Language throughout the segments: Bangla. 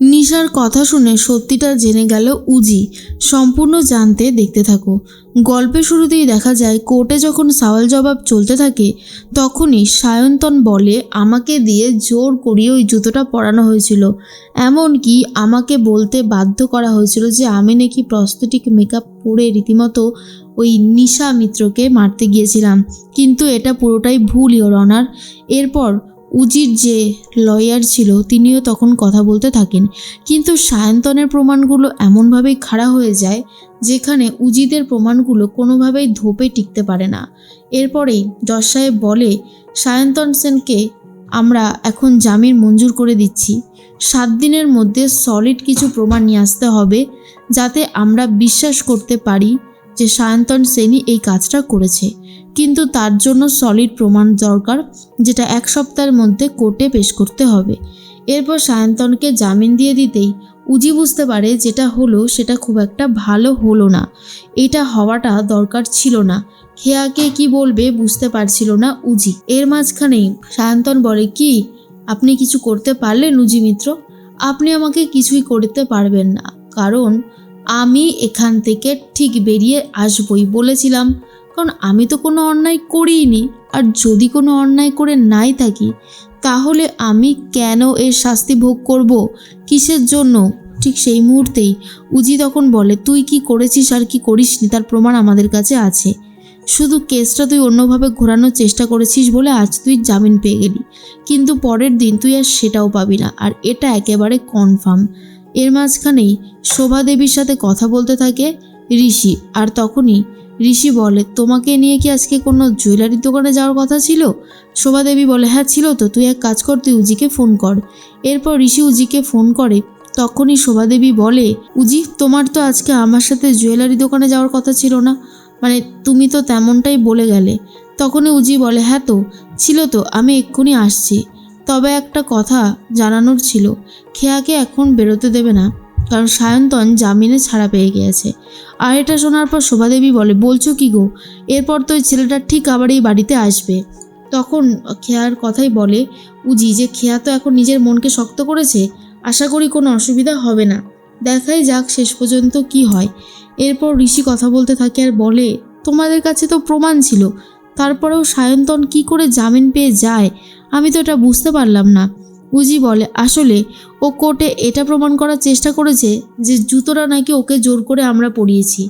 নিশার কথা শুনে সত্যিটা জেনে গেল উজি। সম্পূর্ণ জানতে দেখতে থাকো। গল্পের শুরুতেই দেখা যায় কোর্টে যখন সওয়াল জবাব চলতে থাকে তখনই সায়ন্তন বলে আমাকে দিয়ে জোর করিয়ে ওই জুতোটা পরানো হয়েছিল, এমনকি আমাকে বলতে বাধ্য করা হয়েছিল যে আমি নাকি প্রস্থেটিক মেকআপ পরে রীতিমতো ওই নিশা মিত্রকে মারতে গিয়েছিলাম, কিন্তু এটা পুরোটাই ভুল ইওর অনার। এরপর উজির যে লয়ার ছিল তিনিও তখন কথা বলতে থাকেন, কিন্তু সায়ন্তনের প্রমাণগুলো এমনভাবেই খাড়া হয়ে যায় যেখানে উজিদের প্রমাণগুলো কোনোভাবেই ধোপে টিকতে পারে না। এরপরেই জজ সাহেব বলে সায়ন্তন সেনকে আমরা এখন জামিন মঞ্জুর করে দিচ্ছি। 7 দিনের মধ্যে সলিড কিছু প্রমাণ নিয়ে আসতে হবে যাতে আমরা বিশ্বাস করতে পারি যে সায়ন্তন সেনই এই কাজটা করেছে, কিন্তু তার জন্য সলিড প্রমাণ দরকার যেটা 1 সপ্তাহের মধ্যে কোর্টে পেশ করতে হবে। এরপর সায়ন্তনকে জামিন দিয়ে দিতেই উজি বুঝতে পারে যেটা হলো সেটা খুব একটা ভালো হলো না, এটা হওয়াটা দরকার ছিল না। খেয়াকে কি বলবে বুঝতে পারছিল না উজি। এর মাঝখানেই সায়ন্তন বলে কি আপনি কিছু করতে পারলেন উজি মিত্র? আপনি আমাকে কিছুই করতে পারবেন না, কারণ আমি এখান থেকে ঠিক বেরিয়ে আসবই বলেছিলাম, কারণ আমি তো কোনো অন্যায় করিনি। আর যদি কোনো অন্যায় করে নাই থাকি তাহলে আমি কেন এর শাস্তি ভোগ করব, কিসের জন্য? ঠিক সেই মুহূর্তেই উজি তখন বলে তুই কি করেছিস আর কি করিসনি তার প্রমাণ আমাদের কাছে আছে, শুধু কেসটা তুই অন্যভাবে ঘোরানোর চেষ্টা করেছিস বলে আজ তুই জামিন পেয়ে গেলি, কিন্তু পরের দিন তুই আর সেটাও পাবি না, আর এটা একেবারে কনফার্ম। এর মাঝখানেই শোভা দেবীর সাথে কথা বলতে থাকে ঋষি, আর তখনই ঋষি বলে তোমাকে নিয়ে কি আজকে কোনো জুয়েলারির দোকানে যাওয়ার কথা ছিল? শোভা দেবী বলে হ্যাঁ ছিল তো, তুই এক কাজ কর, তুই উজিকে ফোন কর। এরপর ঋষি উজিকে ফোন করে। তখনই শোভা দেবী বলে উজি তোমার তো আজকে আমার সাথে জুয়েলারি দোকানে যাওয়ার কথা ছিল না, মানে তুমি তো তেমনটাই বলে গেলে। তখনই উজি বলে হ্যাঁ তো ছিল তো, আমি এক্ষুনি আসছি, তবে একটা কথা জানানোর ছিল, খেয়াকে এখন বেরোতে দেবে না, কারণ সায়ন্তন জামিনে ছাড়া পেয়ে গিয়েছে। আর এটা শোনার পর শোভাদেবী বলে বলছো কি গো, এরপর তো ওই ছেলেটা ঠিক আবার এই বাড়িতে আসবে। তখন খেয়ার কথাই বলে উজি যে খেয়া তো এখন নিজের মনকে শক্ত করেছে, আশা করি কোনো অসুবিধা হবে না, দেখাই যাক শেষ পর্যন্ত কি হয়। এরপর ঋষি কথা বলতে থাকে আর বলে তোমাদের কাছে তো প্রমাণ ছিল, তারপরেও সায়ন্তন কি করে জামিন পেয়ে যায় আমি তো এটা বুঝতে পারলাম না। উজি বলে আসলে ও কোর্টে এটা প্রমাণ করার চেষ্টা করেছে যে জুতোটা নাকি ওকে জোর করে আমরা পরিয়েছি,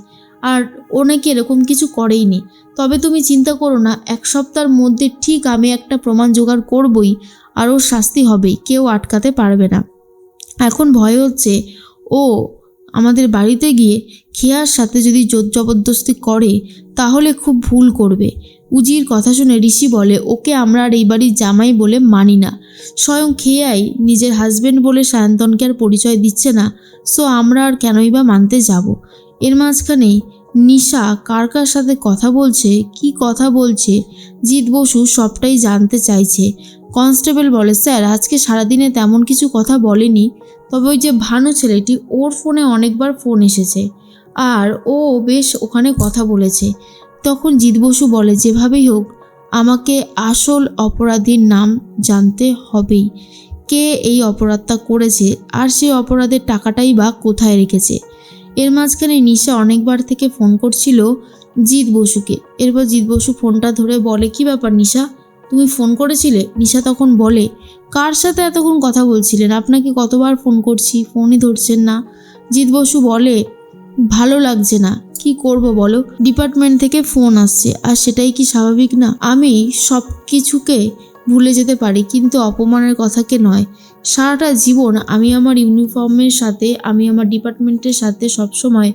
আর ও নাকি এরকম কিছু করেইনি। তবে তুমি চিন্তা করো না, 1 সপ্তাহের মধ্যে ঠিক আমি একটা প্রমাণ জোগাড় করবই, আর ওর শাস্তি হবেই, কেউ আটকাতে পারবে না। এখন ভয় হচ্ছে ও আমাদের বাড়িতে গিয়ে খেয়ার সাথে যদি জোর জবরদস্তি করে তাহলে খুব ভুল করবে। উজির কথা শুনে ঋষি বলে ওকে আমরা আর এই বাড়ির জামাই বলে মানি না, স্বয়ং খেয়াই নিজের হাজবেন্ড বলে সায়ন্তনকে আর পরিচয় দিচ্ছে না, সো আমরা আর কেনই বা মানতে যাব। এর মাঝখানেই নিশা কার কার সাথে কথা বলছে, কি কথা বলছে, জিৎ বসু সবটাই জানতে চাইছে। কনস্টেবল বলে স্যার আজকে সারাদিনে তেমন কিছু কথা বলেনি, তবে ওই যে ভানু ছেলেটি ওর ফোনে অনেকবার ফোন এসেছে আর ও বেশ ওখানে কথা বলেছে। তখন জিৎ বসু বলে যেভাবেই হোক আমাকে আসল অপরাধীর নাম জানতে হবেই, কে এই অপরাধটা করেছে আর সেই অপরাধের টাকাটাই বা কোথায় রেখেছে। এর মাঝখানে নিশা অনেকবার থেকে ফোন করছিল জিৎ বসুকে। এরপর জিৎ বসু ফোনটা ধরে বলে কি ব্যাপার নিশা, তুমি ফোন করেছিলে? নিশা তখন বলে কার সাথে এতক্ষণ কথা বলছিলেন, আপনাকে কতবার ফোন করছি ফোনই ধরছেন না। জিৎ বসু বলে ভালো লাগছে না, কি করব বলো, ডিপার্টমেন্ট থেকে ফোন আসছে আর সেটাই কি স্বাভাবিক না? আমি সব কিছুকে ভুলে যেতে পারি কিন্তু অপমানের কথাকে নয়। সারাটা জীবন আমি আমার ইউনিফর্মের সাথে আমি আমার ডিপার্টমেন্টের সাথে সবসময়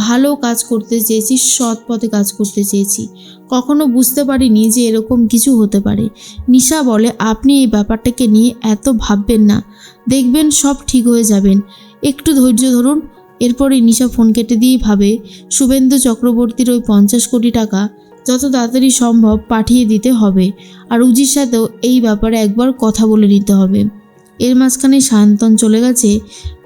ভালো কাজ করতে চেয়েছি, সৎ পথে কাজ করতে চেয়েছি, কখনো বুঝতে পারিনি যে এরকম কিছু হতে পারে। নিশা বলে আপনি এই ব্যাপারটাকে নিয়ে এত ভাববেন না, দেখবেন সব ঠিক হয়ে যাবেন, একটু ধৈর্য ধরুন। এরপরে নিশা ফোন কেটে দিয়েই ভাবে শুভেন্দু চক্রবর্তীর ওই 50 কোটি টাকা যত তাড়াতাড়ি সম্ভব পাঠিয়ে দিতে হবে, আর উজির সাথেও এই ব্যাপারে একবার কথা বলে নিতে হবে। এর মাঝখানে সায়ন্তন চলে গেছে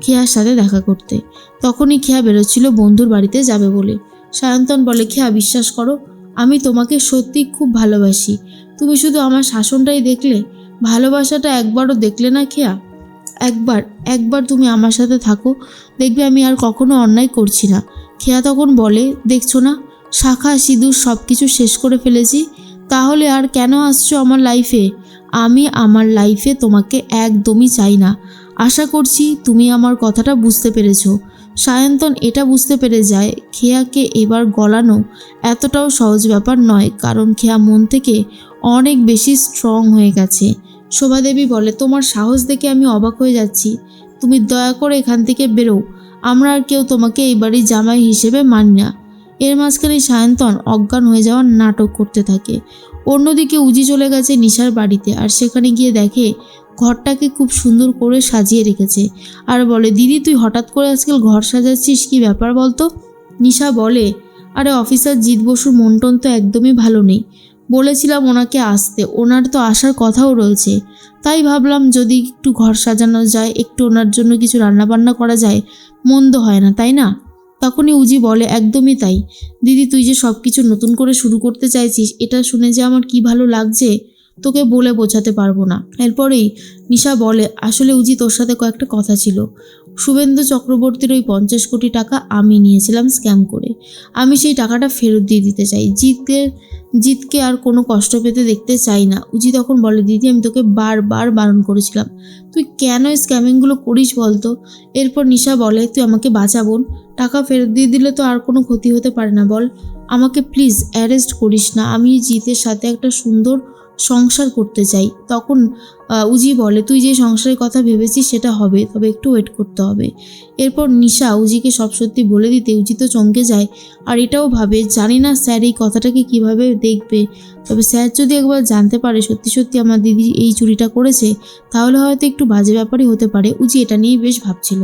খেয়ার সাথে দেখা করতে। তখনই খেয়া বেরোচ্ছিল বন্ধুর বাড়িতে যাবে বলে। সায়ন্তন বলে খেয়া বিশ্বাস করো আমি তোমাকে সত্যি খুব ভালোবাসি, তুমি শুধু আমার শাসনটাই দেখলে, ভালোবাসাটা একবারও দেখলে না খেয়া। একবার একবার তুমি আমার সাথে থাকো, দেখবে আমি আর কখনো অন্যায় করছি না। খেয়া তখন বলে, দেখছো না, শাখা সিঁদুর সব কিছু শেষ করে ফেলেছি, তাহলে আর কেন আসছো আমার লাইফে? আমি আমার লাইফে তোমাকে একদমই চাই না। আশা করছি তুমি আমার কথাটা বুঝতে পেরেছো। সায়ন্তন এটা বুঝতে পেরে যায় খেয়াকে এবার গলানো এতটাও সহজ ব্যাপার নয়, কারণ খেয়া মন থেকে অনেক বেশি স্ট্রং হয়ে গেছে। শোভাদেবী বলে, তোমার সাহস দেখে আমি অবাক হয়ে যাচ্ছি। তুমি দয়া করে এখান থেকে বেরো, আমরা আর কেউ তোমাকে এই বাড়ির জামাই হিসেবে মানি না। এর মাঝখানে সায়ন্তন অজ্ঞান হয়ে যাওয়ার নাটক করতে থাকে। অন্যদিকে উজি চলে গেছে নিশার বাড়িতে, আর সেখানে গিয়ে দেখে ঘরটাকে খুব সুন্দর করে সাজিয়ে রেখেছে, আর বলে, দিদি তুই হঠাৎ করে আজকাল ঘর সাজাচ্ছিস, কি ব্যাপার বলতো? নিশা বলে, আরে অফিসার জিৎ বসুর মন টন তো একদমই ভালো নেই, বলেছিলাম ওনাকে আসতে, ওনার তো আসার কথাও রয়েছে, তাই ভাবলাম যদি একটু ঘর সাজানো যায়, একটু ওনার জন্য কিছু রান্নাবান্না করা যায়, মন্দ হয় না, তাই না? তখনই উজি বলে, একদমই তাই দিদি, তুই যে সব কিছু নতুন করে শুরু করতে চাইছিস, এটা শুনে যে আমার কি ভালো লাগছে তোকে বলে বোঝাতে পারবো না। এরপরেই নিশা বলে, আসলে উজি তোর সাথে কয়েকটা কথা ছিল। শুভেন্দু চক্রবর্তীর ওই 50 কোটি টাকা আমি নিয়েছিলাম স্ক্যাম করে, আমি সেই টাকাটা ফেরত দিয়ে দিতে চাই। জিতকে আর কোনো কষ্ট পেতে দেখতে চাই না। উজি তখন বলে, দিদি আমি তোকে বারবার বারণ করেছিলাম, তুই কেন স্ক্যামিংগুলো করিস বলতো? এরপর নিশা বলে, তুই আমাকে বাঁচা বোন, টাকা ফেরত দিয়ে দিলে তো আর কোনো ক্ষতি হতে পারে না, বল আমাকে প্লিজ অ্যারেস্ট করিস না, আমি জিতের সাথে একটা সুন্দর সংসার করতে চাই। তখন উজি বলে, তুই যে সংসারের কথা ভেবেছিস সেটা হবে, তবে একটু ওয়েট করতে হবে। এরপর নিশা উজিকে সব সত্যি বলে দিতে উজি তো চমকে যায়, আর এটাও ভাবে, জানি না স্যার এই কথাটাকে কিভাবে দেখবে, তবে স্যার যদি একবার জানতে পারে সত্যি সত্যি আমার দিদি এই চুরিটা করেছে, তাহলে হয়তো একটু বাজে ব্যাপারই হতে পারে। উজি এটা নিয়েই বেশ ভাবছিল।